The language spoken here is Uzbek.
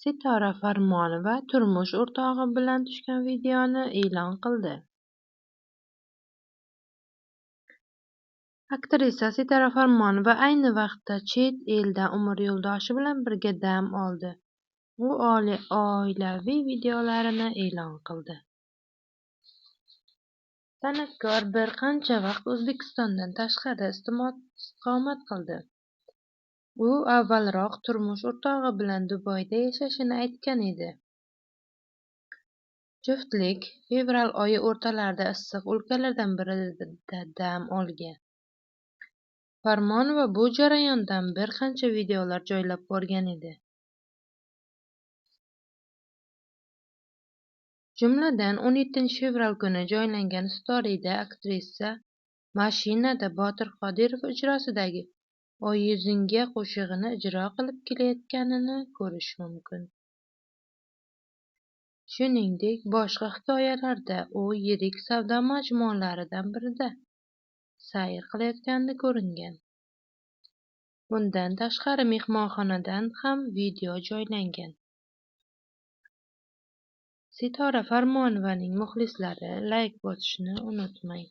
Sitora Farmonova turmush o'rtog'i bilan tushgan videoni e'lon qildi. Aktrisa Sitora Farmonova ayni vaqtda chet elda umr yo'ldoshi bilan birga dam oldi. U oilaviy videolarini e'lon qildi. San'atkor bir qancha vaqt O'zbekistondan tashqarida istiqomat qildi. U avvalroq turmush o'rtog'i bilan Dubayda yashashini aytgan edi. Juftlik fevral oyi o'rtalarida issiq o'lkalardan birida dam olgan. Farmonova bu jarayondan bir qancha videolar joylab borgan edi. Jumladan 17 fevral kuni joylangan storyda aktrisa mashinada Botir Qodirov ijrosidagi Oyuzingga qo'shig'ini ijro qilib kelayotganini ko'rish mumkin. Shuningdek, boshqa hikoyalarda u yirik savdo majmualaridan birida sayr qilayotganda ko'ringan. Bundan tashqari mehmonxonadan ham video joylangan. Sitora Farmonovaning muxlislari layk bosishni unutmang.